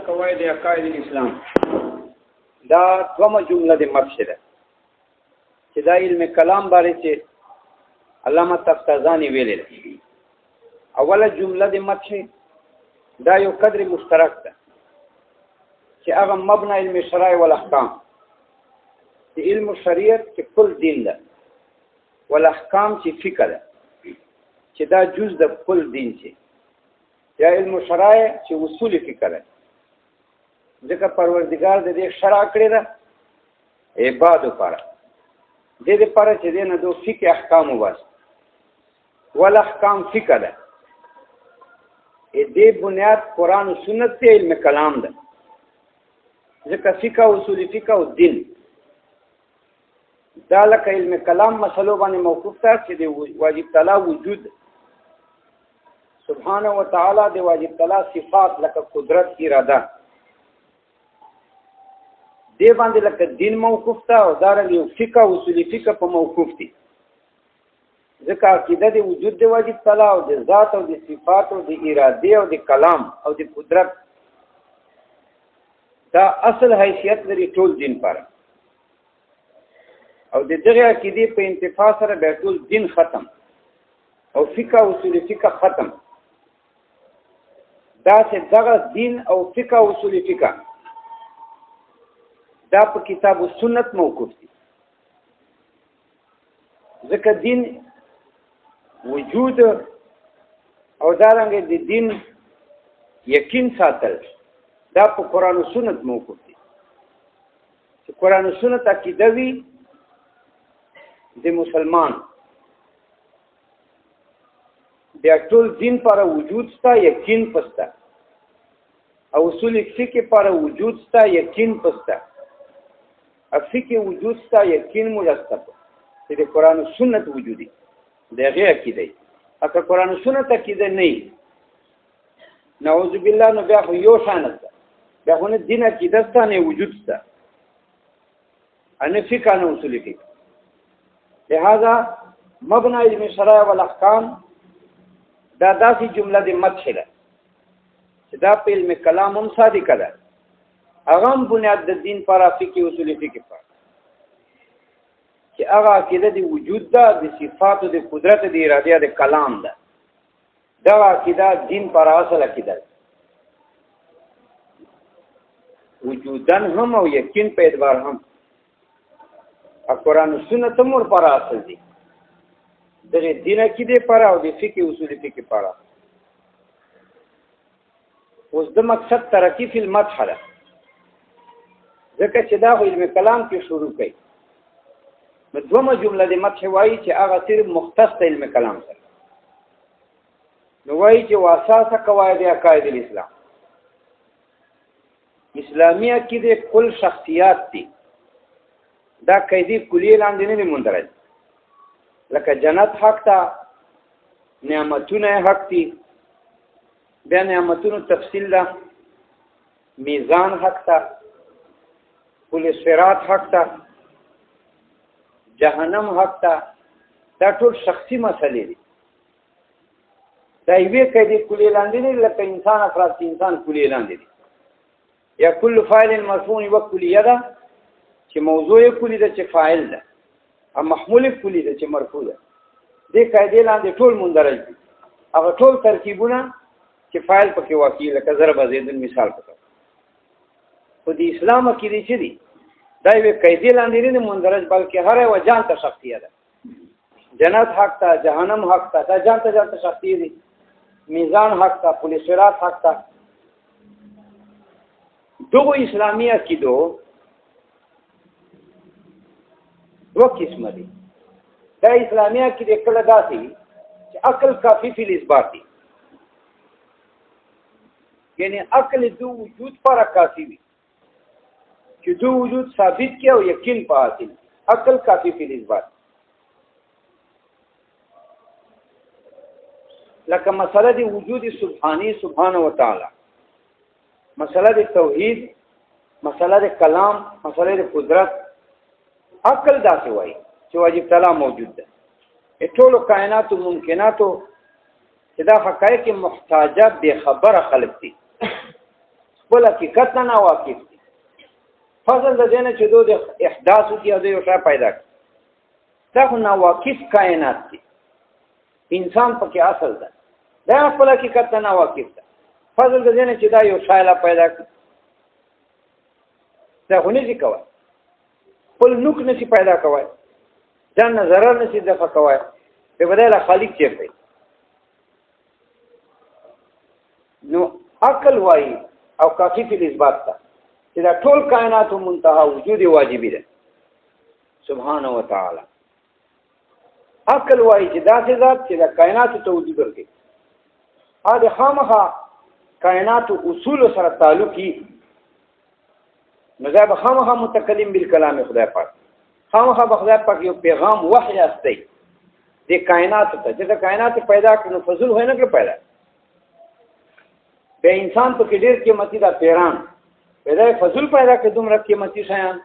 قواعد عقاید الاسلام دا دومه جمله د مبشره ده چې دا علم کلام باندې چې علامه تفتازانی ویلي ده. اوله جمله د مبشره دا یو قدر مشترک ده چې هغه مبنى علم شرایع والاحکام چې علم شریعت کې کل دین ده، والاحکام چې فقه ده چې دا جز د کل دین چې یا علم شرایع چې اصول فقه ده. ځکه پروردگار د دې شرع کړی ده عبادت لپاره، د دې لپاره چې دې نه دو فقه احکام وباس والاحکام فقه ده. دې بنیاد قرآن او سنت ته علم کلام ده. ځکه فقه او اصول فقه او دین دا لکه علم کلام مسلو باندې موقوف ده چې د واجب تعالی وجود سبحانه و تعالی د واجب تعالی صفات لکه قدرت اراده دی باندې لکه دین موقوف ده او دارنګه فقه او اصول فقه په موقوف دي. ځکه عقیده د وجود د واجب تعالی او د ذات او د صفات او د اراده او د کلام او د قدرت دا اصل حیثیت لري ټول دین پر، او د دغه عقیده په انتفاع سره به ټول دین ختم او فقه او اصول فقه ختم. دا چې دغه دین او فقه او اصول فقه دا په کتاب او سنت موقوف دي. ځکه دین وجود او دارنګه د دین یقین ساتل دا په قرآن او سنت موقوف دي. چې قرآن او سنت عقیده وي د مسلمان بیا ټول دین پر وجود ستا یقین پستا او اصول فقه پر وجود ستا یقین پستا فقه وجود ستا یقین مجسته چې د قرآن او سنت وجودي دغه عقیده. اګه قرآن او سنت عقیده نه نعوذ بالله نو بیا خو یو شان ده، بیا خو نه دین عقیده ستا نه وجود ستا ان فقه نه اصول فقه. لہذا مبنى علم شرائع والاحکام دا داسې جمله د مدح ده چې دا په علم کلام هم صادقه ده. هغه هم بنیاد د دین پر فقه اصول فقه پر چې هغه عقیده د وجود ده، د صفات او د قدرت د اراده د کلام ده. دا عقیده دین پر اصل عقیده ده، وجودن هم او یقین په اعتبار هم. قرآن و سنت هم پر اصل دي دغه دین عقیده پر او د فقه اصول فقه پر. اوس د مقصد ترقی فی المدح ده، ځکه چې دا علم کلام کې شروع کړي نو دومره جمله د مدح وایي چې هغه صرف مختص علم کلام سره نو وایي چې واساسه قواعد عقاید الاسلام اسلامی عقیده کل شخصیات دي. دا قیدی کلیه لاندې نه مندرج، لکه جنت حق تا، نعمتونه حق دي، بیا نعمتونو تفصیل ده، میزان حق تا، پل صراط حق تا، جهنم حق تا. دا ټول شخصي مسلې دي. دا یوې قیدی کلیه لاندې نه لکه انسان افراد انسان کلیه لاندې دي. یا کل فاعل مرفوع وکلیه ده چې موضوع کلی ده چې فاعل ده، او محمول کلی ده چې مرفوع ده. دې قاعده لاندې ټول مندرج دي. هغه ټول ترکیبونه چې فاعل پکې واقع لکه ضرب زید مثال پکې. خو د اسلام عقیده چې دي دا یو قاعده لاندې نه مندرج بلکې هر یو ځان ته شخصیت ده. جنت حق ته، جهنم حق ته، دا ځان ته شخصیت دي. میزان حق ته، پل صراط حق ته. دغه اسلامي عقیده دو قسمه دي. دا اسلامي عقیده کله داسي چې عقل کافی فی الاثبات دي، یعنی عقل دو وجود پر کافی وي چې دو وجود ثابت کړي او یقین پاتې. عقل کافی فی الاثبات لکه مسله دی وجود سبحانی سبحانه و تعالی، مسله دی توحید، مسله دی کلام، مسله دی قدرت. عقل داسې وایي چې واجب تعالی موجود ده. ټول کائنات او ممکناتو چې دا حقایق محتاجه به خبره خلق دي بل حقیقت نه واقف دي. فضل د دې نه چې دوی د احداث کې او د یو شی پیدا کړي دا خو ناواقف کائنات دي. انسان پکې اصل ده دا خپل حقیقت نه واقف ده. فضل د دې نه چې دا یو شی لا پیدا کړي دا خو نشي کوي خپل نوک نشي پیدا کوي ځان نه ضرر نشي دفع کوي په بدل خالق چیرته. نو عقل وایي او کافی فی الاثبات ته چې دا ټول کائنات منتها وجود واجبی ده سبحانه و تعالی. عقل وایي چې دا ذات چې دا کائنات ته وجود ورکړي دا خامخا کائنات اصول سره تعلقي نو دا خامخا متکلم بالکلام خدای پاک خامخا خدای پاک یو پیغام وحی استي د کائنات ته چې دا کائنات پیدا کړو فضل هوینه کې پیدا به انسان په کې ډېر قیمتي دا پیران پیدا فضل پیدا کړ دومره قیمتي شیان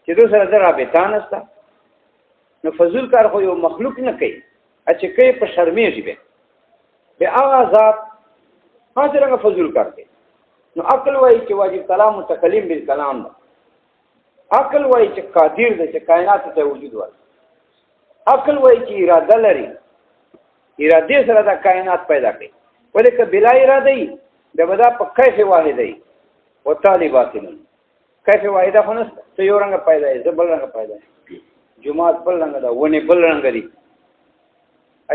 چې دوی سره رابطه نشته. نو فضل کار خو یو مخلوق نه کوي چې کوي په شرمېږي به هغه ذات هغه فضل کار کوي. نو عقل وایي چې واجب کلام متکلم بالکلام ده. عقل وایي چې قادر دی چې کائنات ته وجود ورکړي. عقل وایي چې اراده لري اراده سره دا کائنات پیدا کړي ولکه بلا اراده ای د بدا په کیف واحد ای او طالبات نه کیف واحده خو نه ته یو رنګ پیدا ای زبل رنګ پیدا ای جمعات بل رنګ دا ونه بل رنګ دی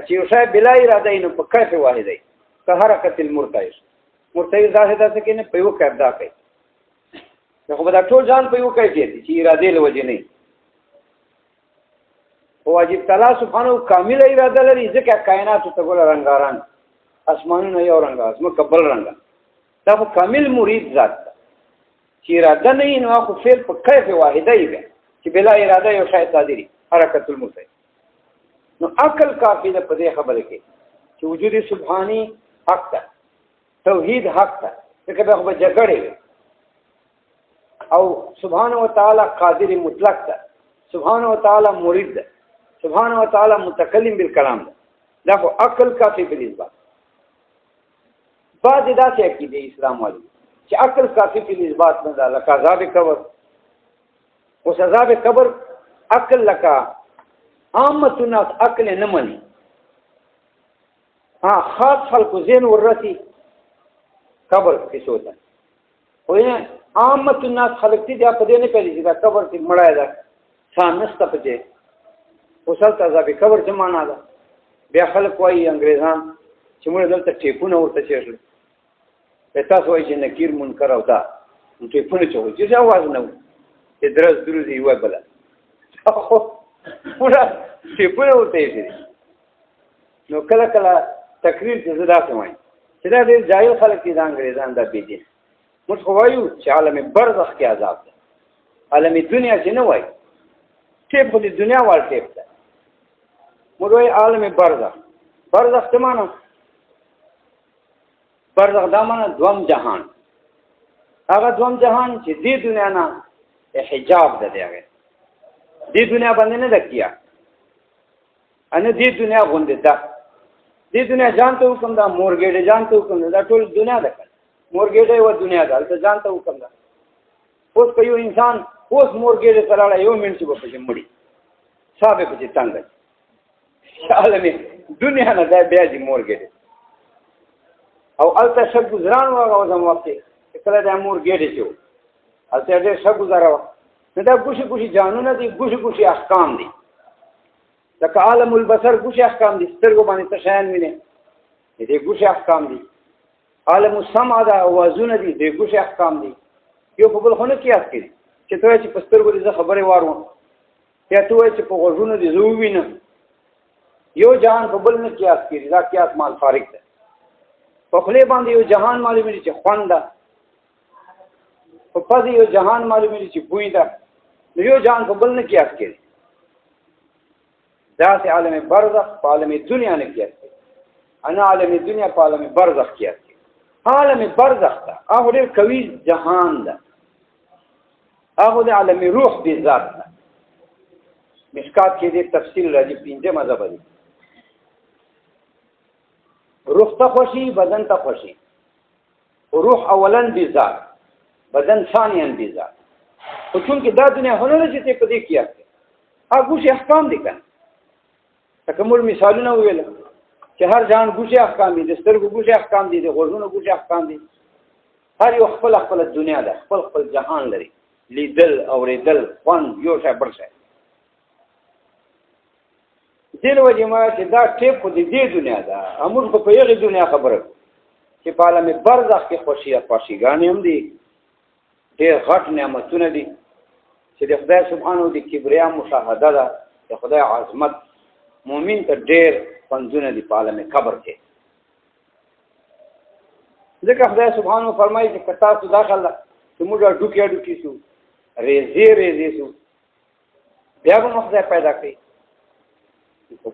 چې یو شای بلا اراده ای نو په کیف واحد ای که حرکت المرتعش مرتعش ظاهر ده کې نه په یو کېف دا کوي خو دا ټول ځان په یو کیفیت چې اراده له وجه نه واجب تعالی سبحانه کامل اراده لري ځکه کائنات ته ګول رنگاران اسمانونه یو رنگ اسمه بل رنگ دا خو کامل مرید ذات چې اراده نه نو خو فعل په کیف واحده ای چې بلا اراده یو شای صادری حرکت المرتعش. نو عقل کافی ده په دې خبره کې چې وجود سبحانی حق ده توحید حق ده ځکه به خو جګړې او سبحانه وتعالى قادر مطلق ده سبحانه وتعالى مرید ده سبحانه وتعالى متکلم بالکلام ده. دا خو عقل کافی په دې ځای بعد دا چې عقیده اسلام والی چې عقل کافی په اثبات نه ده لکه عذاب قبر او عذاب قبر عقل لکه عامه الناس عقل نه مني خاص خلق زين ورثي قبر کې سوته او عامه الناس خلق دي دا په دې نه پیږي دا قبر کې مړای ده ځان نسته پځه وصلت عذاب قبر زمانہ ده بیا خلق وایي انګريزان چې موږ دلته ټیپونه ورته چیرل تاسو وایي چې نکیر منکر او دا ټیپونه چوي چې आवाज نه و چې درز دروز یې وای بل خو موږ ټیپونه ورته یې نو کله کله تقریر چې زدا کوي چې دا ډېر جاهل خلک دي انګريزان دا بيدي موږ خو وایو چې عالم برزخ کې عذاب ده عالم دنیا چې نه وایي ټیپ د دنیا وال ټیپ ده موږ وایي عالم برزخ څه معنی برزخ دا معنی دوم جهان هغه دوم جهان چې دې دنیا نه حجاب ده دی هغه دې دنیا باندې نه دکیا ان دې دنیا غونډه ده دې دنیا ځان ته حکم دا مورګېډ ځان ته حکم دا ټول دنیا ده مورګېډ یو دنیا ده ته ځان ته حکم دا اوس په یو انسان اوس مورګېډ سره یو منټ په پښې مړی صاحب په دې څنګه عالمي دنیا نه ده بیا دې مورګېډ او الته شګ گزاران واغه زم وخت کله د مورګېډ شو الته دې شګ گزاروا دا ګوشي ګوشي جانونه دي ګوشي ګوشي احکام دي لکه عالم البصر ګوشي احکام دي سترګو باندې تشایان ویني دې ګوشي احکام دي عالم السمع دا اوازونه دي دې ګوشي احکام دي یو په بل خونه کې اخلي چې ته چې په سترګو دې خبره وارو یا ته چې په غوږونو دې زو وینم یو جهان په بل نه کې اخلي دا قیاس مال فارق ده په خله باندې یو جهان معلومي چې خوند ده په پدې یو جهان معلومي چې بوی ده یو جهان په بل نه کې اخلي دا سي عالم برزخ په عالم دنیا نه کې اخلي انا عالم دنیا په عالم برزخ کې اخلي عالم برزخ ده هغه ډېر قوي جهان ده هغه د عالم روح دې ذات ده مشکات کې دې تفصیل راځي پنځه مذهب دي روح ته خوشي بدن ته خوشي روح اولن دې ذات بدن ثانیا بیزار خو چونکې دا دنیا هنر چې ته په دې کې اخلي ګوشې احکام دي کنه لکه موږ مثالونه وویل چې هر جان ګوشې احکام دي د سترګو ګوشې احکام دي د غوږونو ګوشې احکام دي هر یو خپل خپل دنیا ده خپل خپل جهان لري لیدل اورېدل خوند یو شی بل شی دې له وجې ما چې دا ټیپ خو د دې دنیا ده موږ خو په یغې دنیا خبره چې په عالم برزخ کې خوښیګانې هم دي ډېر غټ نعمتونه دي چې د خدای سبحانه د کبریا مشاهده ده د خدای عظمت مؤمن ته ډېر خوندونه دي په عالم قبر کې ځکه خدای سبحانه فرمایي چې که تاسو دا خله چې موږ ډوکې شو ریزې شو بیا به مو خدای پیدا کوي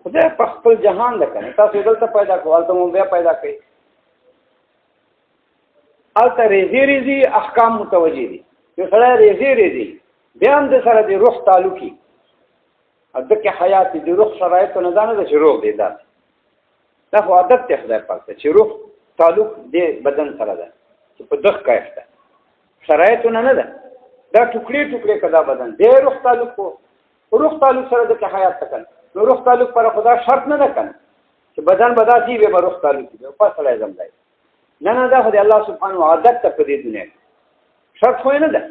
خدای په خپل جهان ده کنه تاسو دلته پیدا کړو هلته مو بیا پیدا کوي هلته ریزې احکام متوجه دي یو سړی ریزې بیا هم د سره د روح تعلقي دکې حیات د روح شرایطو نه ده چې روح دی داسې دا خو عادت دی خدای پاک ته چې روح تعلق د بدن سره ده چې په دغه کیف ده شرایطو نه ده دا ټوکړې که دا بدن دی روح تعلق خو روح تعلق سره دکې حیات ته کنه نو روح تعلق پر خدا شرط نه ده کنه چې بدن به داسې وي به روح تعلق وي په سړی ځم دی نه دا خو د الله سبحانه عادت ته په دې دنیا کې شرط خو نه ده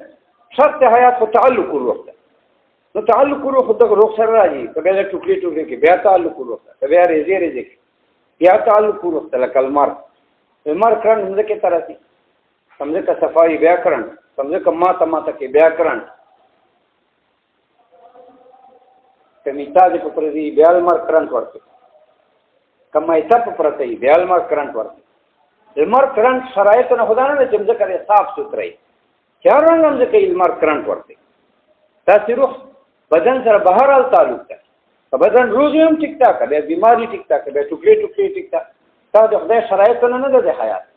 شرط حیات خو تعلق روح ده نو تعلق روح د روح سره راځي که بیا ټوکړې کې بیا تعلق روح ده که بیا ریزې کې بیا تعلق روح ده لکه المر کرن ځمکې ته راسي ځمکه صفایي بیا کرن ځمکه ماته کې بیا کرن که میتا دې په پردي بیا المر کرنټ ورکوي که میتا په پرته وي بیا المر کرنټ ورکوي المر کرنټ شرایطو نه خدا نه ده چې ځمکه دې صاف سوتره وي چې هر رنګ هم ځکه المر کرنټ ورکوي داسې روح بدن سره بهرحال تعلق ده که بدن روغ هم ټیک ټاک بیا بیماري ټیک ټاک بیا ټوکړې ټیک ټاک دا د خدای شرایطو نه ده د حیات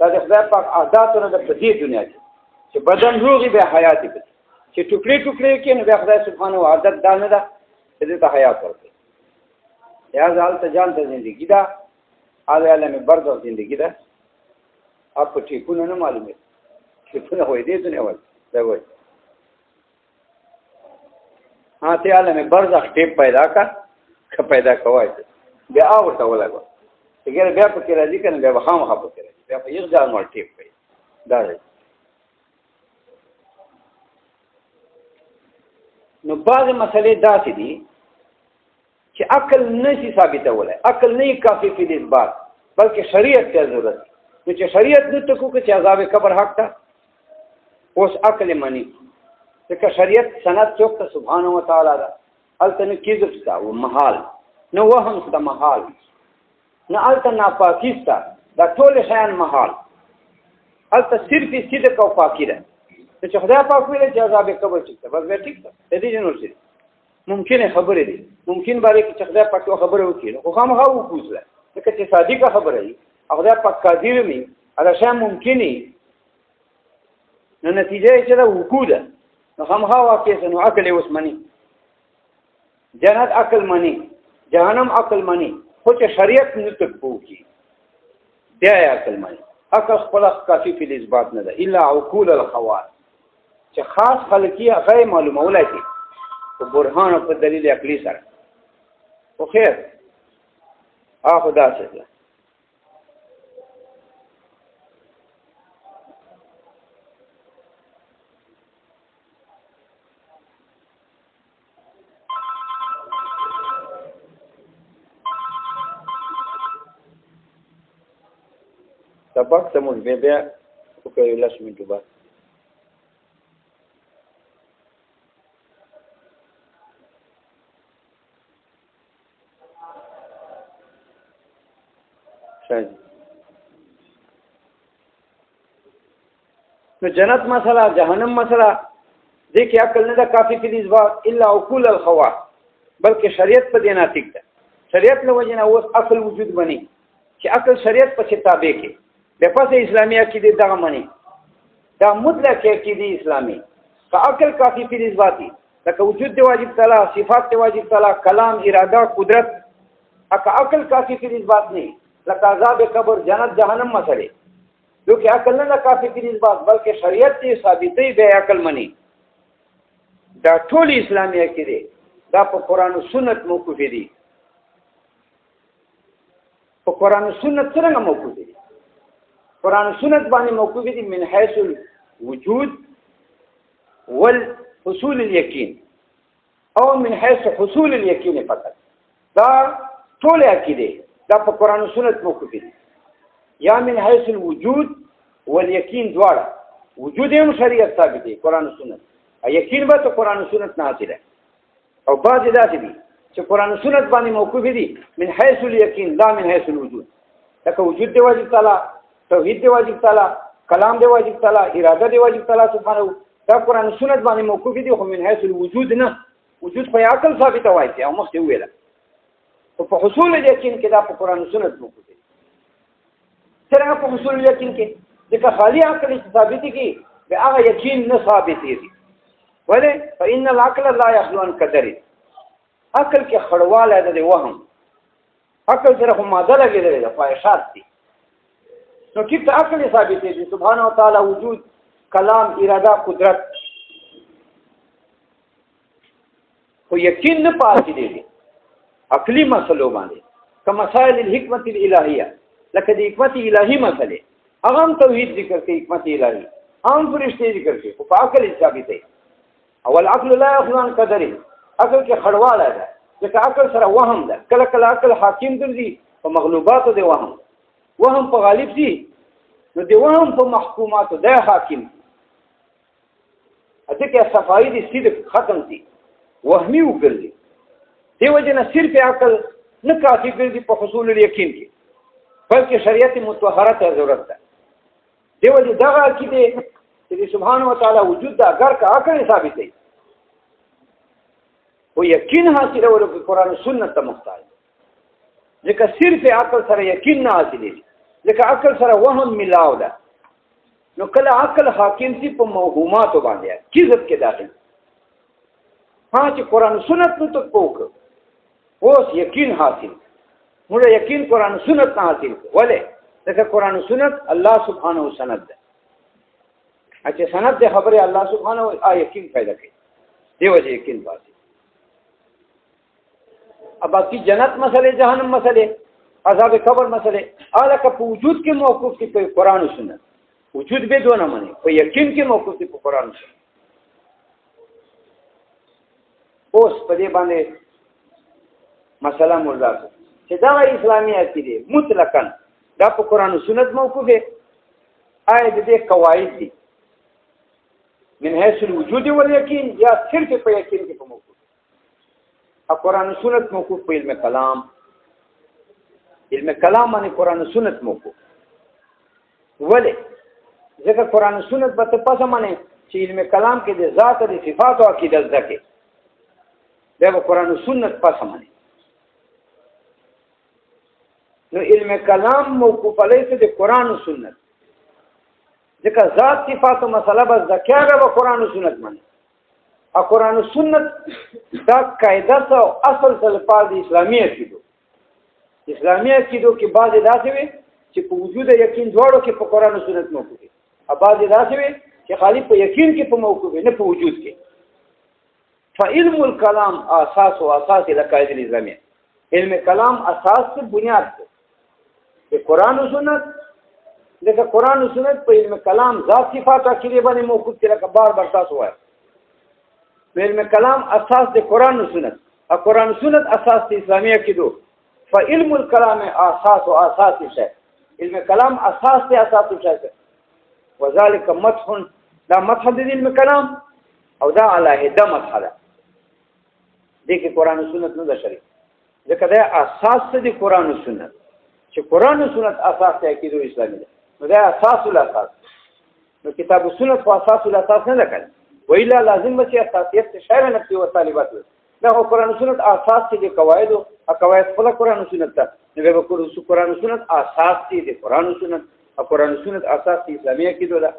دا د خدای پاک عاداتو نه ده په دې دنیا کې چې بدن روغ بیا حیات وي چې ټوکړې کې نو بیا خدای سبحانه عادت دا نه ده چې دې ته حیات ورکوي لہذا هلته ځان ته زندګي ده هذا عالم برزخ زندگی ده آپ کو ٹھیکونه نه معلومه ټیپونه وای دي څه نه وای دا وای ها ته عالم برزخ ټیپ پیدا کا کوای بیا اورته ولاګو څنګه بیا په کې راځي کنه بیا خامخا په کې راځي بیا په یو ځای مال ټیپ کوي دا دی نو بعض مسئلې داسې دي چې عقل نشي ثابتولای عقل نه کافي په اثبات بلکې شریعت ته ضرورت نو چې شریعت نه تکو چې عذاب قبر حق ته اوس عقل مانی ځکه شریعت سند څوک ته سبحانه و تعالی دا الته نه کیږي تا او محال نو وهم ست محال نه الته ناپاکی ستا دا ټول شیان محال الته صرف صدق او پاکی ده چې خدای پاک ویل چې عذاب قبر ټیک ده بس ټیک ده دې جنور شي ممکن خبره دي ممکن باندې چې خدای پاک خبره وکړي خو خامخا وکوزله ځکه چې صادقه خبره وي خدای پاک قادر وي هغه شی ممکني نو نتیجه چې دا وکوده نو خامخا واقع نو عقل وسمني جنت عقل مني جهنم عقل مني خو چې شریعت نه تکو کی بیا عقل مني عقل خپل کافي په اثبات نه ده الا عقول الخواص چې خاص خلقي هغه معلومه ولایي په برهان او په دلیل عقلی سره خو خیر خدا څه سبق سمون بیا وکړو لاس منټو بعد نو جنت مسله جهنم مسله دې کې عقل نه ده کافي په اثبات الا عقول الخواص بلکې شریعت په دې ناتیک ده شریعت له وجه نه اوس عقل وجود بني چې عقل شریعت په تابع کې د پسې اسلامي عقیده دغه مني دا مطلق عقیده اسلامي فعقل کافي په اثباتي لکه وجود دی واجب تعالی صفات دی واجب تعالی کلام اراده قدرت عقل کافي په اثبات نه لکه عذاب قبر جنت جهنم مسله جو کې عقل نه کافي کړي بات بلکې شریعت دې ثابتې به عقل مني دا ټول اسلامي عقیده دا په قران او سنت موقوف دي په قران او سنت څنګه موقوف دي قران او سنت باندې موقوف دي من حيث الوجود والحصول اليقين او من حيث حصول اليقين فقط دا ټول عقیده دا په قران او سنت موقوف دي یا من حيث الوجود واليقين دواړه وجود هم شریعت ثابت دي قران او سنت یقین به ته قران او سنت نه حاصله او بعض داسې دي چې قران او سنت باندې موقوف دي من حيث اليقين لا من حيث الوجود لکه وجود دی واجب تعالی توحید دی واجب تعالی کلام دی واجب تعالی اراده دی واجب تعالی سبحانه دا قران او سنت باندې موقوف دي خو من حيث الوجود نه وجود په عقل ثابت وایي او مخکې ویل او په حصول اليقين کې دا په قران او سنت موقوف دي څنګه په حصول اليقين کې ځکه خالی عقل ثابت کی به هغه یقین نه ثابت دي ولې فإن العقل لا يخلو عن قدر عقل کې خړواله ده وهم عقل سره هم ماده لګیدل ده فایشات دي نو کې ته عقل ثابت دي سبحانه وتعالى وجود کلام اراده قدرت خو یقین نه پاتې دي عقلی مسلو باندې کما مسائل الحکمت الالهیه لکه د حکمت الهی مسله هغه توحید ذکر کوي حکمت الهی عام فرشتي ذکر کوي په عقل ثابت دي اول عقل لا يخلو عن قدر عقل کې خړواله ده ځکه عقل سره وهم ده کله کله عقل حاکم ګرځي په مغلوباتو دی وهم په غالب دي نو دی وهم په محکوماتو ده حاکم اته کې صفائی دي صدق ختم دي وهمي وګرځي دی وجنه صرف عقل نه کافي ګرځي په حصول الیقین کې بلکې شریعت مطهره ته ضرورت ده دی وجه دغه عقیده چې سبحانه وتعالى وجود دا اگر کا عقل ثابت دی او یقین حاصل ورکو قرآن و سنت ته محتاج ځکه صرف عقل سره یقین نه حاصلېږي ځکه عقل سره وهم ملاو ده نو کله عقل حاکم سي په موهوماتو باندې کیزت کې داخل چې قرآن و سنت نو ته پوک اوس یقین حاصل موږ یقین قرآن و سنت نه حاصل ولې ځکه قرآن و سنت الله سبحانه و سند ده اچھا سند دے خبر اللہ سبحانہ و یقین پیدا کی دی وجہ یقین باتی اب باقی جنت مسئلے جہنم مسئلے عذاب قبر مسئلے اعلی کا وجود کے موقوف کی کوئی قرآن و سنت وجود بھی دو نہ مانے کوئی یقین کے موقوف کی قرآن و سنت اوس پدے باندې مسئلہ مردا چې دا اسلامی عقیده مطلقاً دا په قرآن و سنت موقوف ہے آئے دے قواعد دی من حيث الوجود واليقين یا صرف په یقین کې په موقوف قرآن و سنت موقوف په علم کلام باندې قرآن و سنت موقوف ولې ځکه قرآن و سنت به ته پس معنی چې علم کلام کې د ذات او صفات او عقیده ځکه دا قرآن و سنت پس معنی نو علم کلام موقوف علیه د قرآن و سنت ځکه ذات صفات او مسله بس ذکر به قرآن و سنت باندې ا قرآن و سنت دا قاعده او اصل سره د اسلامي عقیدو کې بعض داسې وي چې په وجود یقین دواړو کې په قرآن و سنت موقوف دي ا بعض داسې وي چې خالی په یقین کې په موقوف نه په وجود کې فعلم الكلام اساس او اساس القاعده الاسلاميه علم کلام اساس سے بنیاد ہے قرآن و سنت لکه قرآن و سنت په علم کلام ذات صفات عقیده باندې موقوف کړه بار تاسو وایي علم کلام اساس د قرآن و سنت او قرآن و سنت اساس د اسلامي عقیدو فعلم الكلام اساس او اساس شی علم کلام اساس د اساس شی وذالک مدح دا مدح د علم کلام او دا علیه مدح ده دغه قرآن و سنت نه ده شریک ځکه دا اساس د قرآن و سنت چې قرآن و سنت اساس د عقیدو اسلامي ده نو دا اساس الاساس نو کتاب و سنت په اساس الاساس نه لګل ویلا لازم به چې اساسیت شعر نفسي او طالبات دا قرآن و سنت اساس دي قواعد او قواعد په قرآن و سنت ته نو به قرآن و سنت اساس دي قرآن و سنت او قرآن و سنت اساس دي اسلامي عقیدو ده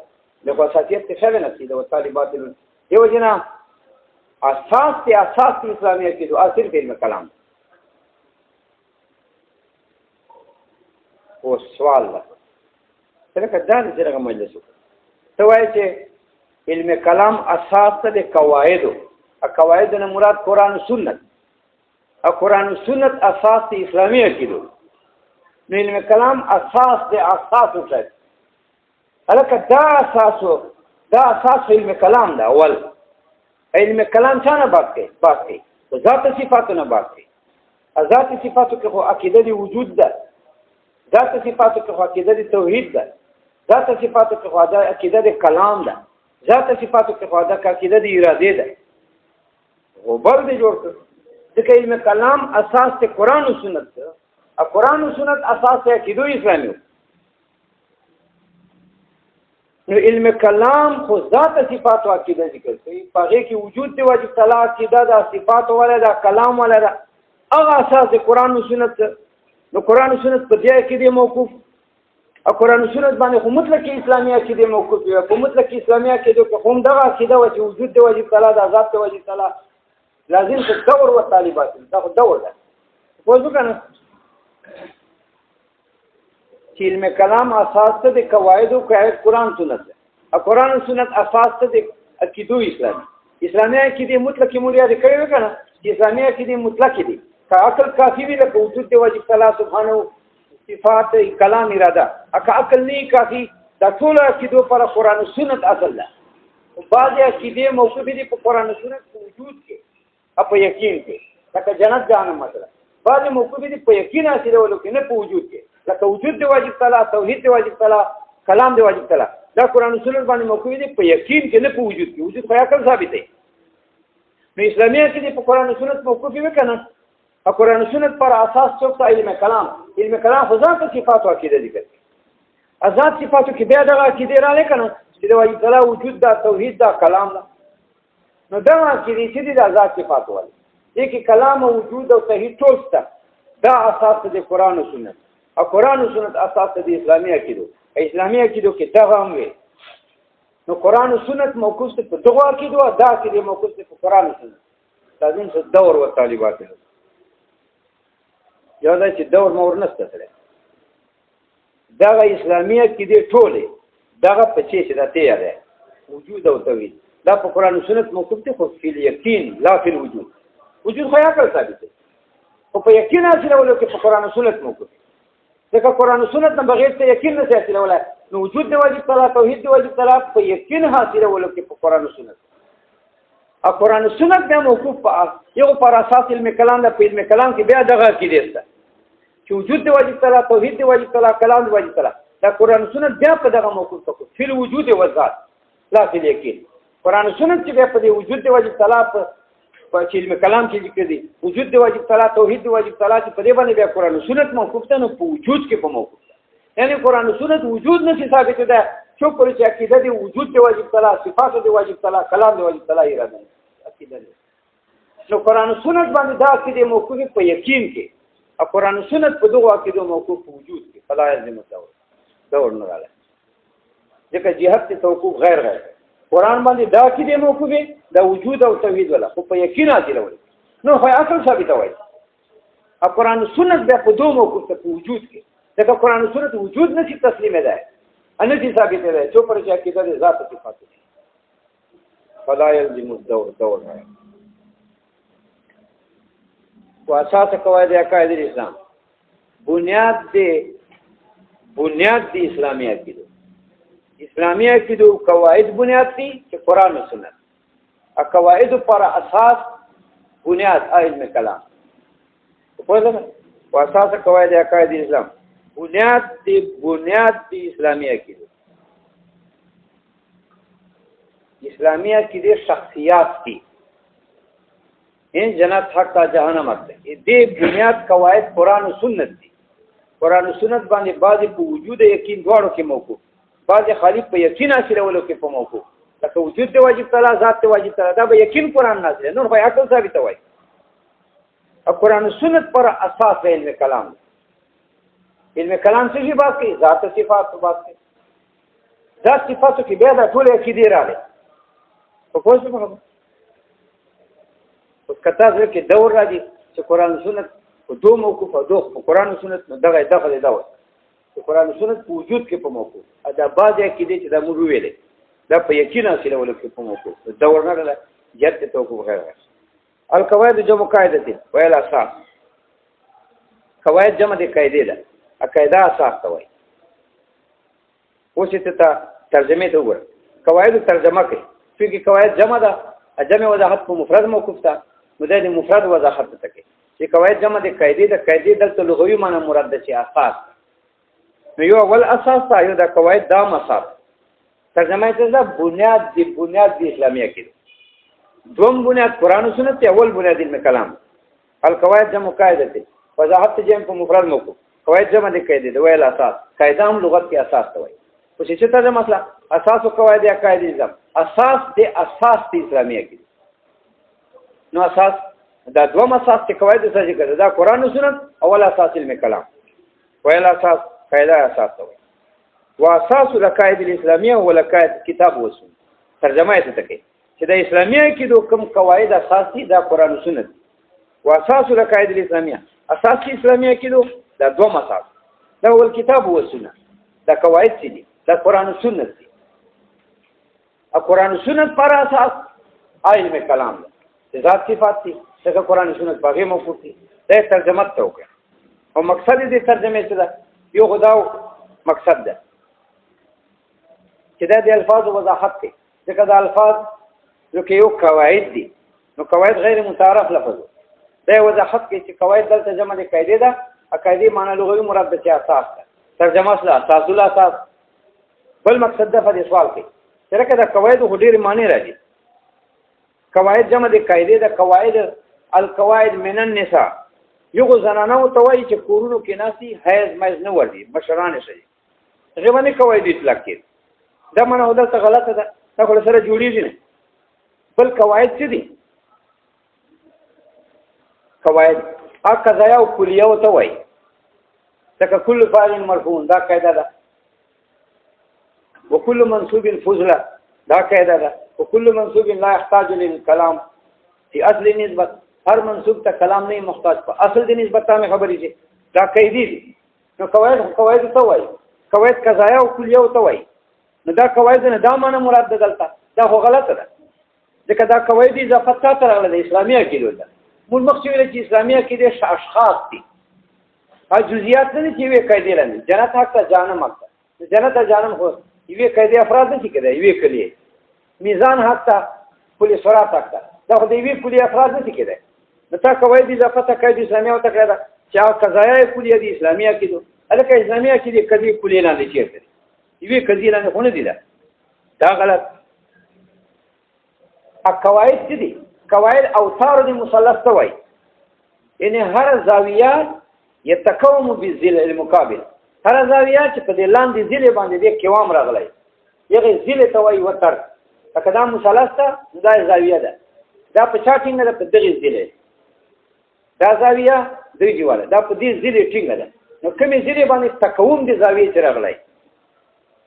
د اساسیت شعر نفسي او طالبات دیو جنا اساس دي اسلامي عقیدو اصل علم کلام او سوال لکه دا چې دغه مجلس ته وایي چې علم کلام اساس ته د قواعدو قواعد نه مراد قرآن و سنت او قرآن و سنت اساس د اسلامي عقیدو نو علم کلام اساس د اساس وکړي الکه دا اساس علم کلام دا اول علم کلام څنګه بات کوي ذات صفاتو نه بات کوي ذات صفاتو کې خو عقیده دی وجود ده ذات صفاتو کې خو عقیده دی توحید ده ذات صفاتو کې خو عقیده دی کلام ده ذات صفاتو کې خو عقیده دی اراده ده غبر دی جوړ کړ ځکه علم کلام اساس ته قرآن او سنت ده او قرآن او سنت اساس ته عقیده اسلامي نو علم کلام خو ذات صفات او عقیده ذکر کوي هغه کې وجود دی واجب تعالی عقیده دا صفات ولا دا کلام ولا دا هغه اساس قرآن او سنت نو قرآن او سنت په دې کې دی موقوف او قرآن او سنت باندې خو مطلق اسلامي عقیده موقوف وي په مطلق اسلامي عقیده کې هم دغه عقیده او وجود دی واجب تعالی دا ذات دی واجب تعالی لازم څه دور او طالبات دا دور ده وځو کنه چې علم کلام اساس ته د قواعد او قرآن سنت او قرآن او سنت اساس ته د عقیدو اسلامي عقیده مطلق مولیا دي کوي کنه اسلامي عقیده مطلق دي که عقل کافی وي لکه وجود دی واجب تعالی سبحانه صفات کلام اراده اکه عقل نه کافی دا ټول عقیدو پر قرآن او سنت اصل ده بعض عقیده موقوف دي په قرآن او سنت وجود کې او په یقین کې لکه جنت جهنم مثلا بعض موقوف دي په یقین حاصل ولو کې نه په وجود کې لکه وجود دی واجب تعالی توحید دی واجب تعالی کلام دی واجب تعالی دا قرآن او سنت باندې موقوف دي په یقین کې نه په وجود کې وجود خو عقل ثابت دی نو اسلامي عقیده په قرآن او سنت موقوف وي کنه او قرآن و سنت پر اساس څوک علم کلام خو ځان ته صفات او عقیده دي کوي ذات صفاتو کې بیا دغه عقیده را لکنه چې د واجب تعالی وجود دا توحید دا کلام دا نو دا عقیده چې د ذات صفات ول دي کې کلام او وجود او توحید ټول شته دا اساس د قرآن او سنت او قرآن او سنت اساس د اسلامي عقیدو کې دغه هم وي نو قرآن او سنت موقوف ته په دغه عقیدو دا عقیده موقوف ته په قرآن او سنت لازم څه دور او طالبات یو دا چې دور مور نسته سره دغه اسلامي عقیده ټوله دغه په چې دا تیار ده وجود او توحید دا په قرآن او سنت موقوف دي خو فی الیقین لا فی الوجود وجود خو عقل ثابت دی او په یقین حاصل ولو کې په قرآن او سنت موقوف دي ځکه قرآن او سنت نه بغیر ته یقین نه حاصل ولا نو وجود دی واجب تعالی توحید دی واجب تعالی په یقین حاصل ولو کې په قرآن او سنت او قرآن او سنت نه موقوف په یو پر اساس علم کلام د علم کلام کې بیا دغه عقیده ده چې وجود دی واجب تعالی توحید دی واجب تعالی کلام دی واجب تعالی دا قرآن و سنت بیا په دغه موقوف تکو فی الوجود و ذات لا فی الیقین قرآن و سنت چې بیا په وجود دی واجب تعالی په علم کلام کې ذکر دي وجود دی واجب تعالی توحید دی واجب تعالی چې په دې باندې بیا قرآن و سنت موقوف ده نو په وجود کې په موقوف ده یعنی قرآن و سنت وجود نه ثابت ده چې پر چې عقیده دی وجود دی واجب تعالی صفات دی واجب تعالی کلام دی واجب تعالی اراده عقیده نو قرآن و سنت باندې دا عقیده موقوف په یقین کې او قرآن و سنت په دغه عقیدو موقوف وجود کې فلا یلزم دور نه راځي ځکه جهاد ته توقف غیر قرآن باندې دا عقیده موقوف دی د وجود او توحید ولا خو په یقین حاصل وي نو خو عقل ثابت وي او قرآن و سنت بیا په دوه موقوف ته وجود کې ځکه قرآن و سنت وجود نشي تسلیم ده ان دي ثابت ده چې پر چې عقیده د ذات صفات فلا یلزم دور نه و اساس قواعد عقاید اسلام بنیاد دی اسلامی عقیده اسلامی عقیده قواعد بنیاد دي چې قرآن او سنت ا قواعد پر اساس بنیاد علم کلام په دغه و اساس قواعد عقاید اسلام بنیاد دی اسلامی عقیده اسلامی عقیده شخصیات دي ان جنت حق تا جهنم حق دې بنیاد قواعد قرآن او سنت دي قرآن او سنت باندې بعضی په وجود یقین دواړو کې موقوف بعضی خالی په یقین حاصل ولو کې په موقوف لکه وجود دی واجب تعالی ذات دی واجب تعالی دا به یقین قرآن نازل نور به عقل ثابت وای او قرآن او سنت پر اساس علم کلام څه بات کوي ذات صفات بات کوي ذات صفاتو کې بیا دا ټول عقیده راغلي په کوم کته ځکه دور راځي چې قرآن او سنت په دوه موقوف او دوه په قرآن او سنت دغه داخله دا و قرآن او سنت په وجود کې په موقوف دا بعض عقیدې چې دا موږ ویلې دا په یقین حاصله ولکه په موقوف دا ورنه جت توقف غیر القواعد جمع قاعده ویل اساس قواعد جمع د قاعده ده قاعده اساس ته وایي اوس ته ترجمه ته وګوره قواعد ترجمه کوي چې قواعد جمع ده جمع وضاحت په مفرد موقوف ده نو د مفرد وضاحت ته کوي چې قواعد جمع د قاعده ده قاعده دلته لغوي معنی مراد ده چې اساس نو یو اول اساس ته یو د قواعد دا مساب ترجمه ته ده بنیاد د اسلامیه کې دوم بنیاد قرآن و سنت اول بنیاد علم کلام القواعد جمع قاعده ده وضاحت جمع په مفرد موقوف قواعد جمع د قاعده ده ویل اساس قاعده هم لغت کې اساس ته وایي اوس چې څه مسله اساس او قواعد یا قاعده نظام اساس د اسلامیه کې نو اساس دا دوه اساس چې قواعد څه ذکر ده دا قرآن او سنت اول اساس علم کلام ویل اساس قاعده اساس ته وایي واساس القواعد الاسلاميه هو القواعد کتاب و سنت ترجمه یې ته کوي چې د اسلامیه کې د کوم قواعد اساسي دا قرآن او سنت واساس القواعد الاسلاميه اساس اسلامیه کې دا دوه اساس دا ول کتاب و سنت دا قواعد دي دا قرآن و سنت دي قرآن و سنت پر اساس علم کلام ده ذات صفات دي دا قرآن و سنت باغې موقوف دي دا ترجمه ته وکړه او مقصد دې ترجمه څه ده یو خداو مقصد ده چې دا د الفاظ وضاحت کوي ځکه دا الفاظ نو کې یو قواعد دي نو قواعد غیر متعارف لفظ دا وضاحت کوي چې قواعد دلته جمع دي قاعده ده قاعده معنی لغوي مراد ده چې اساس ده ترجمه اصل اساس الاساس بل مقصد ده په سوال کې چې دا قواعد خو ډېر معنی راځي قواعد جمع دي قاعده ده قواعد القواعد من النساء یو زنانه او توای چې کورونو کې ناسي حیض مېز نه وردي مشران شي هغه باندې قواعد اطلاق کړي دا معنی هدا ته غلطه ده دا خو سره جوړیږي نه بل قواعد څه دي قواعد قضایا او کلیه او توای ځکه کل فاعل مرفوع دا قاعده ده وكل منصوب فضله دا قاعده ده وكل منصوب لا يحتاج للكلام في اصل نسبت هر منصوب ته کلام نه محتاج په اصل دی نسبت ته خبرې دي دا قاعده دي نو قواعد ته وایي قواعد قضایا او کلیه او توای نو دا قواعد نه دا معنی مراد ده دلته دا خو غلطه ده ځکه دا قواعد اضافه ته راغله د اسلامیه کې ده مول مخکې ویل چې اسلامیه کې د اشخاص دي ا جزئیات نه چې وی قاعده لري جنت حق ته جانم حق جنت ته جانم خو یوه قاعده افراد نه کېږي یوه کلیه میزان حق ته پولیس فرات حق ته دا خو د یوه کلیه افراد نه کېږي نو تا قواعد اضافه ته قاعده اسلامیه او ته قاعده چې قضایا کلیه دي اسلامیه کې ده الکه اسلامیه کې د کدی کلیه نه دي چیرته یوه کلیه نه خونه دي دا غلط قواعد څه دي قواعد اوتار دي مثلث ته وایي یعنی هر زاویه يتقوم بالذل المقابل هر زاویه چې په دې لاندې ذل باندې د قوام راغلی یغه ذل ته وایي وتر کدا مثلث ته دا زاویه ده دا په چا ټینګ ده په دغه ذل دا زاویه دوی جواله دا په دې ذل ټینګ ده نو کومې ذل باندې تقوم دي زاویه چې راغلی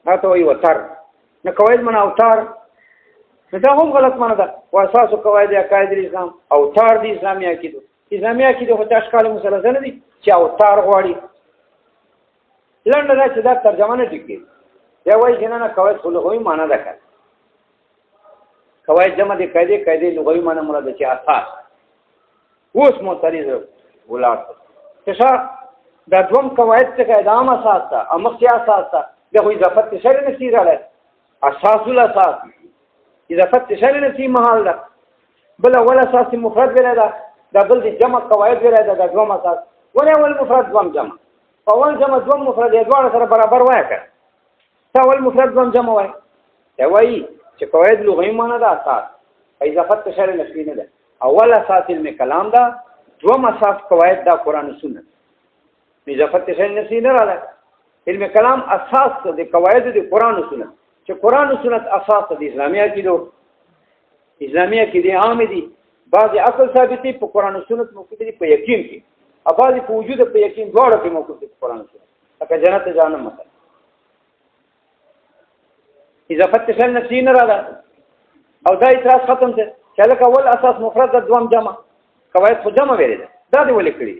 دا ته وایي وتر نو قواعد من اوتار دا هم غلط معنی ده واساس قواعد عقاید الاسلام اوتار دي اسلامي عقیده اسلامي عقیده خو تشکال مثلث نه دي چې اوتار غواړي لنډه دا چې دا ترجمه نه ټیکي یا وایي چې نه قواعد خو لغوي معنی ده کړ قواعد جمع دي قاعده لغوي معنی مراد چې اساس اوس متریز ولات تشا دا دوم قواعد څخه ادامه اساس ته امخیا اساس ته دغه اضافت شر نه سي راځي اساس الاساس اضافت شر نه سي محل ده بل اول اساس مفرد ویل دا بل دي جمع قواعد ویل دا دوم اساس ولا اول مفرد دوم جمع اول جمع دوم مفرد یې سره برابر وای کړ اول مفرد دوم جمع وای دا وای چې قواعد لغوي معنی ده اساس اضافت شر نه سي نه ده اول اساس علم کلام ده دوم اساس قواعد دا قران او سنت اضافت شر نه سي نه راځي علم کلام اساس د قواعد د قران او سنت چې قران او سنت اساس د اسلامي عقیده عام دي بعض عقل ثابتي په قران او سنت موجود دي په یقین کې بعض په وجود په یقین دواړو کې موجود دي په قران او سنت لکه جنت جانم مثلا اضافت شل نفسي نه راځي او دا اعتراض ختم شه چې لکه اول اساس مفرد د دوم جمع قواعد خو جمع ویل دا دی ولې کړی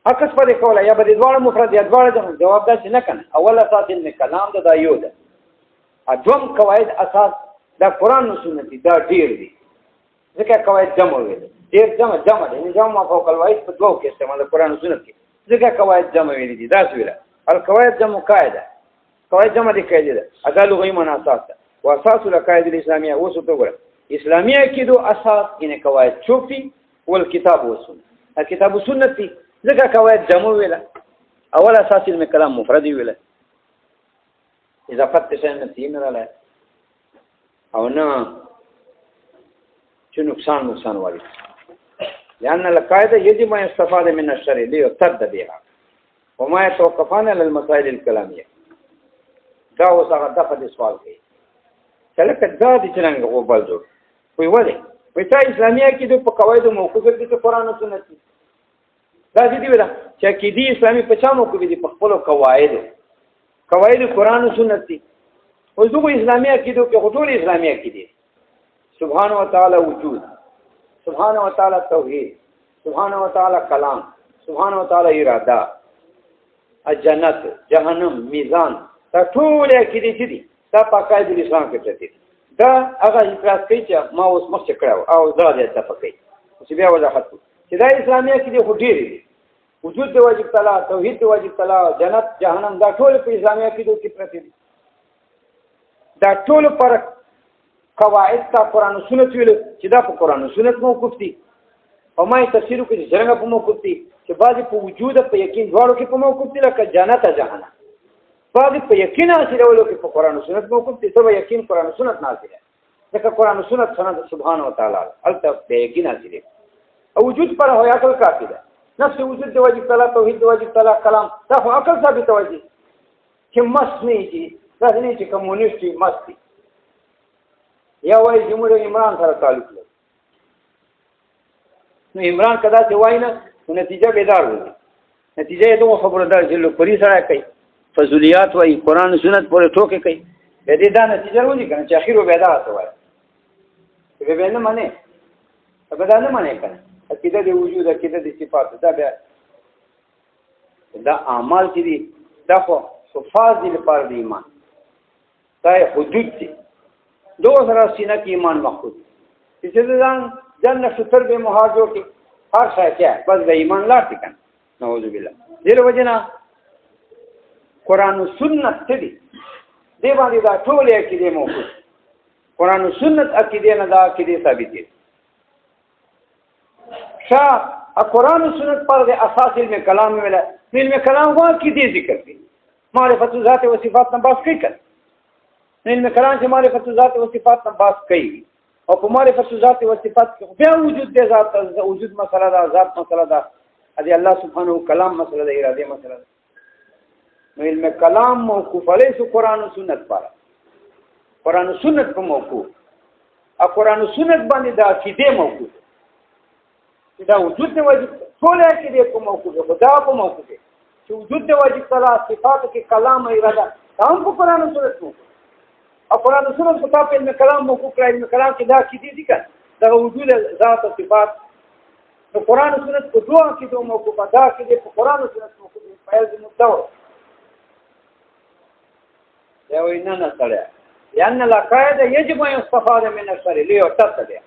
عکس په کوله یا به دواړه مفرد یا دواړه جمع جواب دا چې نه کنه اول اساس علم کلام دا یو ده اځم قواعد اساس دا قران او سنت دا ډیر دي ځکه قواعد جمع ویل ډیر جمع دي جمع فوق الواحد په دوه کې استعمال قران او سنت کې ځکه قواعد جمع ویل دي دا څه ویل القواعد جمع قاعده قواعد جمع دي قاعده ده ادا لغوي معنا اساس ده واساس القواعد الاسلاميه وسو ته اسلاميه کېدو اساس ان قواعد شوفي والكتاب والسنه الكتاب والسنه ځکه قواعد جمع ویل اول اساس علم کلام مفرد ویل اضافت څه نه تین رااله او نه چې نقصان والی لأن القاعدة يجب أن يستفاد من الشرع ليرتد بها وما يتوقفان على المسائل الكلامية دا وسغه دغه سوال کوي کله دا د څنګه غوبل جوړ وي ولې وي تا اسلامیه کې د قواعد موقوفه دي قرآن او سنت دا دې ویل چې کې دي اسلامي په چا موقوفه دي په خپل قواعد قرآن او سنت دي او دغه اسلامیه کې د حضور اسلامیه کې دي سبحان و تعالی وجود سبحان و تعالی توحید سبحان و تعالی کلام سبحان و تعالی اراده الجنت جهنم میزان دا ټول کې دي دا په قاعده اسلام کې پرته دي دا هغه اعتراض کوي چې ما اوس مخ کړو او دا دې تفقې چې بیا وضاحت چې دا اسلامیه کې دي خو ډېر دي وجود د واجب تعالی توحید د واجب تعالی جنت جهنم دا ټول په اسلامیه کې پرته دي دا ټول پر قواعد تا قرآن و سنت ویل چې دا په قرآن و سنت موقوف دي او ما یې تفسیر وکړي چې څنګه په موقوف دي چې بعضې په وجود په یقین دواړو کې په موقوف دي لکه جنت جهنم بعضې په یقین حاصلولو کې په قرآن و سنت موقوف دي څه به یقین قرآن و سنت نه حاصله ځکه قرآن و سنت سند سبحانه وتعالی هلته په یقین حاصله او وجود پر هو عقل کافي ده نفس وجود د واجب تعالی توحید د واجب تعالی کلام دا خو عقل ثابت وایي چې مست نه دي دا نه چې کمونیست مست دي یا وای جمهور عمران سره تعلق لري نو عمران کدا چې وای نه نتیجه بیدار وي نتیجه یې دوه خبره ده چې لوپری سره کوي فضولیات وای قران سنت پورې ټوکې کوي د دې دا نتیجه ولې کنه چې اخیرو بیدار وای به نه معنی به دا نه معنی کنه عقیده دی وجود عقیده دی صفات دا بیا دا اعمال چې دي دا خو صفات دي لپاره د ایمان دا حدود دي دو سره سینه کې ایمان مخکود چې ځان جنت شتر به مهاجر کې هر څه کې بس د ایمان لار دي کنه نعوذ بالله دې وجنا قران او سنت دې دی باندې دا ټول کې دې موجود قران او سنت عقیده نه دا عقیده ثابت دي شاه قران او سنت پر د اساس علم کلام ویل علم کلام هو کې دې ذکر دي معرفت ذات او صفات نه بحث کوي علم کلام چې معرفت ذات او صفات نه بحث کوي او په معرفت ذات او صفات کې بیا وجود د ذات وجود مسله ده ذات مسله ده ادي الله سبحانه کلام مسله ده اراده مسله ده نو علم کلام موقوف علیه قرآن و سنت پر قرآن و سنت په موقوف او قرآن و سنت باندې دا عقیده موقوف دا وجود د واجب ټول عقیده په موقوف خدا په موقوف چې وجود د واجب تعالی صفات کې کلام اراده هم په قرآن و سنت موقوف او قرآن و سنت په علم کلام موقوف کړی علم کلام کې دا عقیده دي کنه دا وجود ذات او صفات نو قرآن و سنت په دوه عقیده موقوف دا عقیده په قرآن و سنت موقوف په علم الدور یا وینا نه سره لأن القاعده يجب ان يستفاد من الشرع ليرتد بها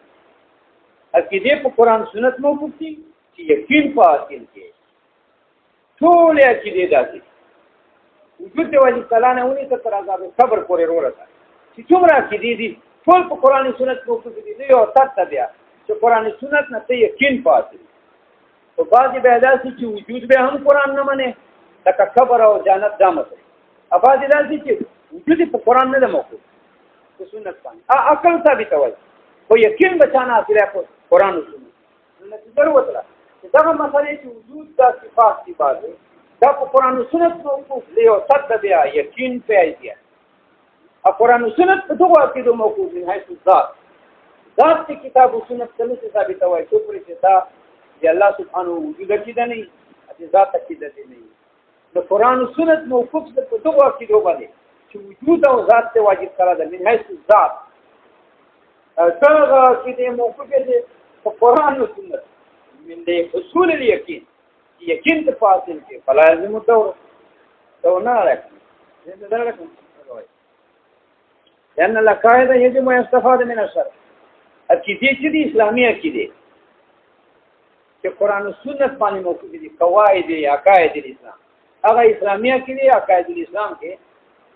عقیده په قرآن سنت موقوف دي چې یقین په حاصل کې ټول عقیده داسي وجود د واجب تعالی نه ونی تر عذاب صبر پورې ورته چې څومره عقیده دي ټول په قرآن سنت موقوف دي یو ترته بیا چې قرآن سنت نه ته یقین په حاصل او بعضی به داسي چې وجود به هم قرآن نه منه لکه صبر او جنت دامه ا بعضی داسي چې وجود په قرآن نه موقوف په سنت باندې عقل ثابت وایي خو یقین بچانه حاصله په قرآن او سنت نتیجه وته دا مسئله چې وجود د صفات دی باندې دا په قرآن او سنت موقوف دی او صد بیا یقین په ایدیا ا قرآن او سنت په دغه عقیده موقوف دی حيث ذات کی کتاب او سنت څخه ثابت وایي چې پر چې دا دی الله سبحانه وجود عقیده نه دی ذات عقیده نه نو قرآن او سنت موقوف دی په دغه عقیده باندې چې وجود او ذات ته واجب کړه د من حيث ذات څنګه چې موقوف دی په قرآن او سنت من دې اصول اليقين یقین ته حاصل کې فلا لازم تو نه راکړي زه دا راکړم لأن العقائد يجب أن يستفاد من الشرع عقیده چې دي اسلامي عقیده چې قرآن او سنت باندې موقوف دي قواعد عقاید الاسلام هغه اسلامي عقیده عقاید الاسلام کې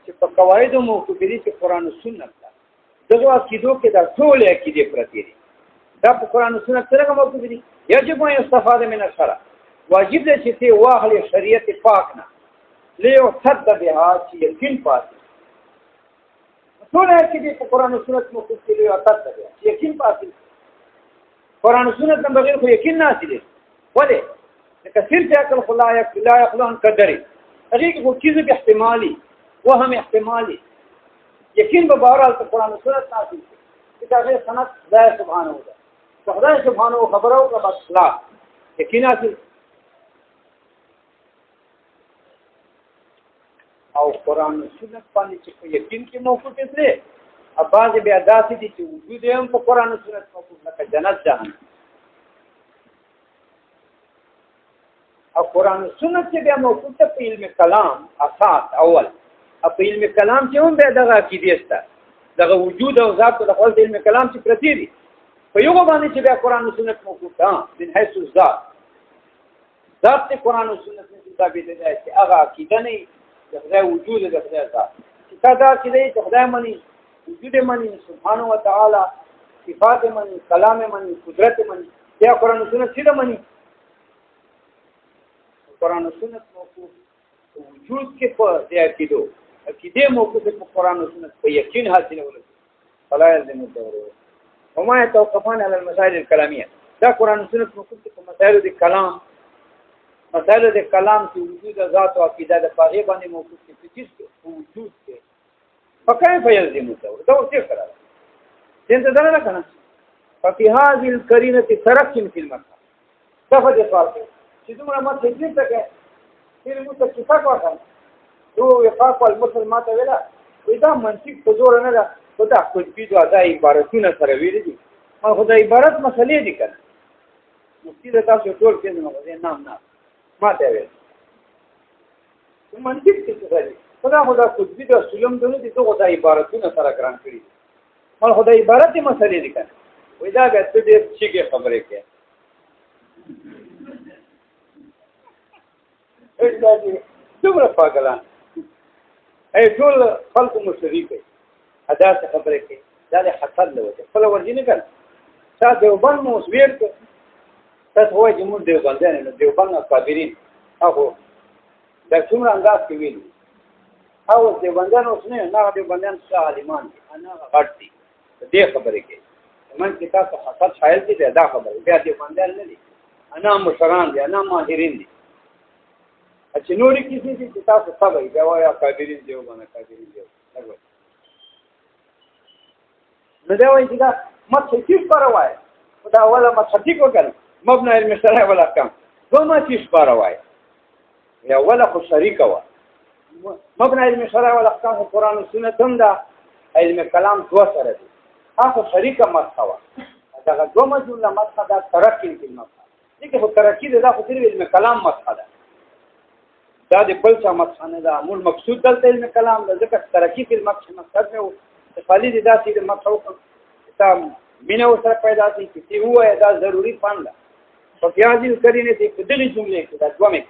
چې په قواعد موقوف دي چې قرآن او سنت دغه عقیدو کې د ټول عقیده پرتی دي دا په قرآن او سنت سره موقوف دي يجب أن يستفاد من الشرع واجب دی چې ته واخلې شریعت پاک نه لیو صد بها چې یقین پاتې ټول عقیده په قرآن او سنت موقوف دي لیو صد بها چې یقین پاتې قرآن و سنت نه بغیر خو یقین نه حاصلې ولې کثیر چې عقل خلا لا يخلون قدري هغه کې خو چیز به احتمالي وهم احتمالي یقین به بهرحال په قرآن و سنت حاصل چې دا غیر سنت خدای سبحانه و تعالی خدای سبحانه و خبره او بس لا یقین حاصل او قرآن و سنت باندې چې یقین کې موقوف دي بعض بیا داسې دي چې وجود هم په قرآن او سنت موقوف لکه جنت جهنم او قرآن او سنت چې بیا موقوف ده په علم کلام اساس اول په علم کلام چې هم بیا دغه عقیده سته دغه وجود او ذات د خپل علم کلام چې پرتی دي په یو باندې چې بیا قرآن او سنت موقوف ده من حيث الذات ذات قرآن او سنت نه ثابت دي چې هغه عقیده نه د خدای وجود د خدای ذات چې دا عقیده چې خدای مني وجود منی سبحانه و تعالی صفات منی کلام منی قدرت منی یا قرآن و سنت سیده منی قرآن و سنت موقوف وجود کې په دې عقیده موقوف په قرآن و سنت په یقین حاصل ولري فلا يلزم الدور وما يتوقفان على المسائل الكلاميه دا قرآن و سنت موقوف په مسائل د کلام مسائل د کلام کې وجود ذات او عقیده د پاره باندې موقوف کې چې وجود کې فكيف يلزم الدور دور څه کړه څنګه دا نه کنه ففي هذه القرينه ترك في المسألة دغه د سوال چې دومره ما تکلیف تکه چې موږ ته څه وکړو نو وفاق المسلمان ته ویلا دا منطق په زور نه ده خدا خو دې دا عبارتونه سره ویل دي ما خدای عبارت مسلې دي کنه مفتی دا تاسو ټول کې نه نام ما ته ویل منطق څه دی خدا خدای د سلم دونه دي دغه د عبارتونو سره ګران کړی مال خدای عبارت مسلې دي کنه وای دا به څه دې چې خبرې کوي دا دې څومره پاګلان ای ټول خلق مشرک ادا څه خبرې کوي دا له حسد له وجه خپل ورجی نه کړ تاسو دیوبند مو ویر ته تاسو وایي چې موږ دیوبندان نه دیوبند اکابرین هغه دا څومره انداز کې ویل او دیوبندان اوس نه دیوبندان څه عالمان دي انا غټ دي دې خبرې کوي من چې تاسو حسد شایل دي دا خبره بیا دیوبندان نه دي انا مشران دي انا ماهرین دي چې نورې کیسې دي چې تاسو سبا دا وایي اکابرین دیوبند اکابرین دیوبند نو دا وایي چې دا مڅ پروای دا ولا مڅ وکړ مبنى علم الشرع والاحكام وما فيش پروای یا ولا خو شریک وا مبنى علم الشرع والاحكام قرآن و سنت هم دا علم کلام دو سره دي تاسو شریک مسخوا دا دو مجموعه مسخه دا ترقی په مسخه دي که ترقی دا خو علم کلام مسخه ده دا د بل څه مسخه نه ده مول مقصود دلته علم کلام ده ځکه ترقی په مقصد نه خالی دي دا چې مسخه تا مینه سره پیدا شي چې هو دا ضروری پاند په پیاجل کرینه چې په دغه جمله کې دا دوه مې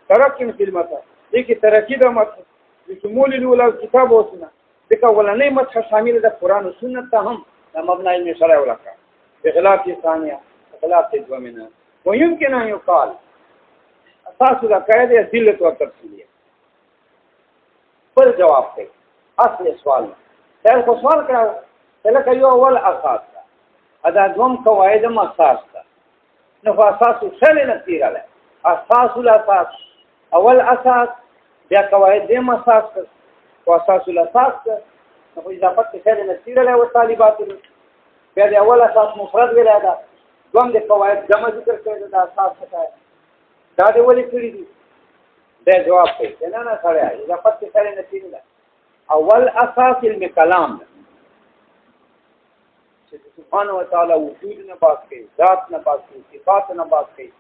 ترقی په مسخه دي کې ترقی د مسخه شمول الاولى کتاب او سنت دغه ولنې مسخه شامل ده قرآن او سنت ته هم د مبنى علم شرع ولکه بخلاف ثانيه خلاف دومنه ويمكن ان يقال اساس العقائد ذلت وتفصيليه پر جواب کوي اصل سوال تل کو سوال کړه لکه یو اول اساس ادا دوم قواعد ما اساس ده نو اساس څه نه تیراله اساس الاساس اول اساس بیا قواعد دې ما اساس او اساس الاساس نو اضافه څه نه تیراله او طالبات بیا د اول اساس مفرد ویل دا دوم د قواعد جمع ذکر کړی دا اساس څه دا دی ولې کړی دي دا جواب کوي نه سره اضافه څه نه تیراله اول اساس علم کلام چې سبحانه و تعالی وجود نه باس کوي ذات نه باس کوي صفات نه باس کوي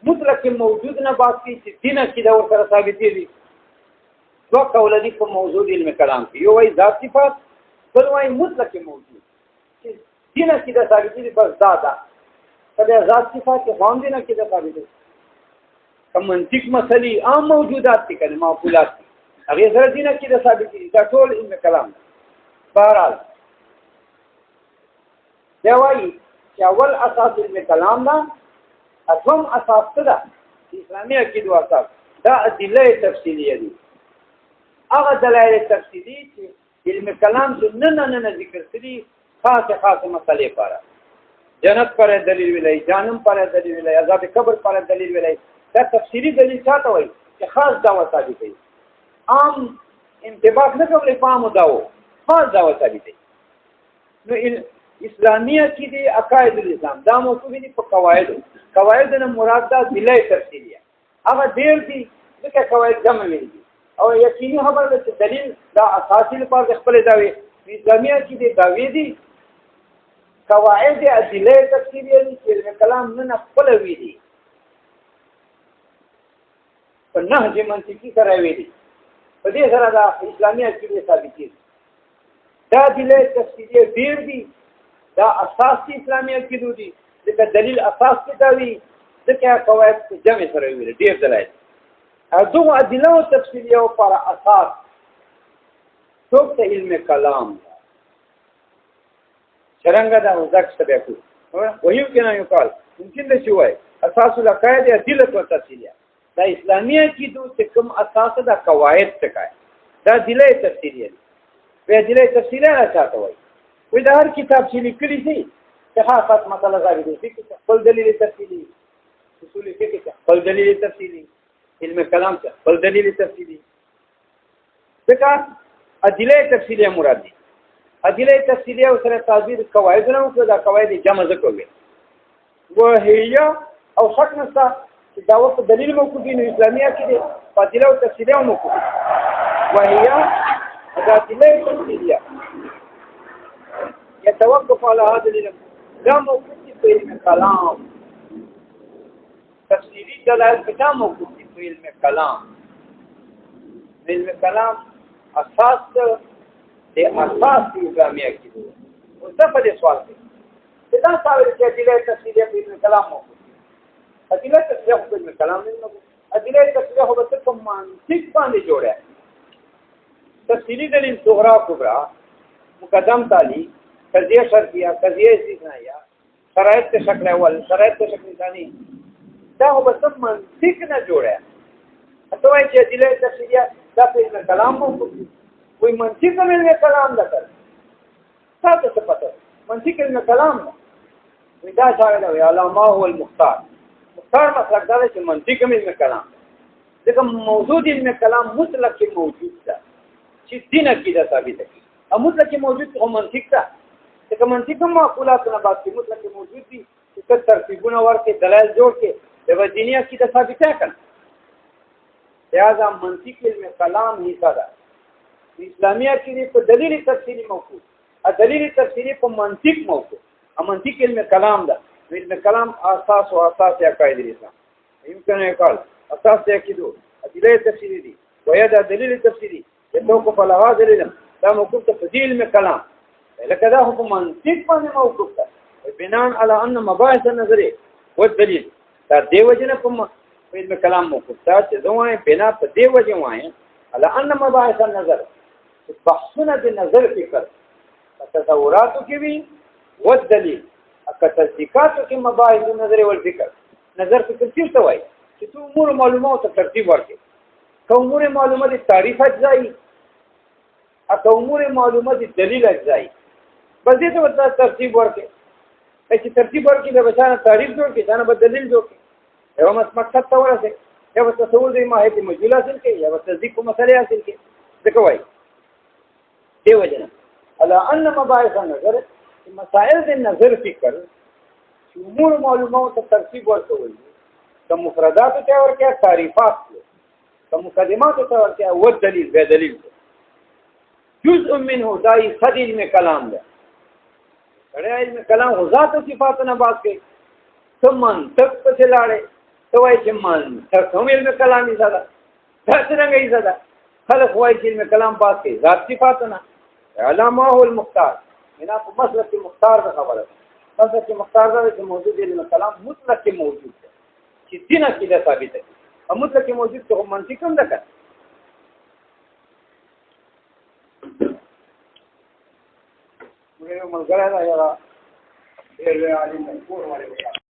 مطلق موجود نه بات کی چې دین عقیده ور سره ثابت دي دو قول دي په موضوع علم کلام کې یو وايي ذات صفات بل وايي مطلق موجود چې دین عقیده ثابت دي بس دا کله ذات صفات کې هم دین عقیده ثابت دي کوم منطق مسلې عام موجودات دي کله معقولات هغه سره دین عقیده ثابت دي دا ټول علم کلام بهرحال دا وايي چې اول اساس علم کلام دا اتم اساس څه ده اسلامي عقیده اساس دا ادله تفصیلیه دي هغه دلایل تفصیلی چې علم کلام چې نه ذکر کړي خاصه مسئلې لپاره جنت پر دلیل ویلای جانم پر دلیل ویلای عذاب قبر پر دلیل ویلای دا تفصیلی دلیل چاته وایي چې خاص دعوه ثابت دي عام انتباه نه کوي فهم داو خاص دعوه ثابت دي نو اسلامی عقیده عقاید الاسلام دا موضوع دي په قواعد نه مراد دا دلایل تفصیلیه هغه ډیر دي ځکه قواعد جمع ویلي او یقیني خبره ده چې دلیل دا اساسي لپاره خپل داوی اسلامي عقیده داوی دي قواعد ادله تفصیلیه دي چې کلام نه خپل وی دي په نهج منطقي سره وی دي په دې سره دا اسلامي عقیده ثابت دي دا ادله تفصیلیه ډیر دي دا اساس اسلامي عقیده دي ځکه دلیل اساس کې داوی ځکه قواعد جمع سره وی دي ډیر دلایل دو ادله او تفصیلیه او پر اساس څوک علم کلام څنګه دا وځک څه به کو وایو کنه یو کال ممکن ده چې وای اساس العقائد ادله او تفصیلیه دا اسلامي عقیده چې کوم اساس دا قواعد څخه دا ادله تفصیلیه به ادله تفصیلیه راځه وای وای دا هر کتاب چې لیکلی شي صحافت مسله غوړي دي چې خپل دلیل تفصیلی اصول فقه خپل دلیل تفصیلی علم کلام څخه خپل دلیل تفصیلی ځکه ادله تفصیلیه مراد دي ادله تفصیلیه سره تعبیر قواعد نه وکړه دا قواعد جمع ذکر وهي او شک نشته چې دا وخت دلیل موجود دی نو اسلامي عقیده ادله او تفصیلیه موجود وهي ادله تفصیلیه يتوقف على هذا العلم دا موجود دی په علم کلام تفصیلی دلائل کتاب موجود دی په علم کلام اساس د اساس اسلامي عقیده او څه په دې سوال کې دا څاوي چې ادله تفصیلیه په علم کلام موجود دي ادله تفصیلیه په علم کلام نه موجود ادله تفصیلیه په څه کوم منطق باندې جوړه تفصیلی دلیل صغرا کبرا مقدم تعالی قضیه شرطیه قضیه استثنائیه شرایط شکل اول شرایط شکل ثانی دا هو بس منطق نه جوړه اته وایي چې ادله تفصیلیه دا په علم کلام موجود دي کوئی منطق علم کلام ده کړ تاسو څه پته منطق علم کلام نه دا څنګه دی علامه هو المختار مختار مطلب دا چې منطق علم کلام ځکه موجود علم کلام مطلق موجود ده چې دین عقیده ثابت دي او مطلق موجود او منطق ده ځکه منطق هم معقولات نه باندې مطلق موجود دي چې ترتیبونه ورته دلایل جوړ کې د دیني عقیده ثابت کړي لہذا منطق علم کلام حصہ ده اسلامی عقیده په دلیل تفصیلی موقوف ا دلیل تفصیلی په منطق موقوف ا منطق علم کلام ده علم کلام اساس او اساس عقاید الاسلام يمكن يقال اساس عقیده ادله تفصیلی دي ويدا دلیل تفصیلی يتوقف على هذا العلم دا موقوف په علم کلام لکه دا په منطق باندې موقوف ده بناء على ان مباحث النظر والدليل دا دیو جن په علم کلام موقوف ده چې دوه بنا په دیو جن وایي على ان مباحث النظر بحثونه د نظر فکر تصوراتو کې وي والدلیل اکه تصدیقاتو کې مباحث النظر والفکر نظر فکر څه وایي چې تو امور معلومات ته ترتیب ورکړي کوم امور معلومات تعریف اجزایی اکه امور معلومات دلیل اجزایی بس دې ته ورته ترتیب ورکړي چې ترتیب ورکړي د بچانه تعریف جوړ کړي دا نه دلیل جوړ کړي یو مقصد ته ورسه یا تصور د ماهیت مجهوله حاصل کړي یا تصدیق کو مسئله حاصل کړي څه کوي دیو جن على ان مباحث النظر مسائل د نظر فکر امور معلومات ته ترتیب ورکول د مفردات ته ورکه تعریفات د مقدمات ته ورکه او دلیل به دلیل جزء منه دای خد علم کلام ده کړه علم کلام ذات او صفات نه بات کوي ثم منطق په لاړې ته وایي چې من ته کوم علم کلامي زده دا څرنګه یې زده خلک وایي چې علم کلام پاس کوي ذات صفاتونه علامه المختار بنا په مسلک مختار څه خبره مسلک مختار دا چې موجود علم کلام مطلق موجود دی چې دینه کې دا ثابت دی او مطلق موجود ته منطق هم ده ملګری دا یو ډېر عالم کور والے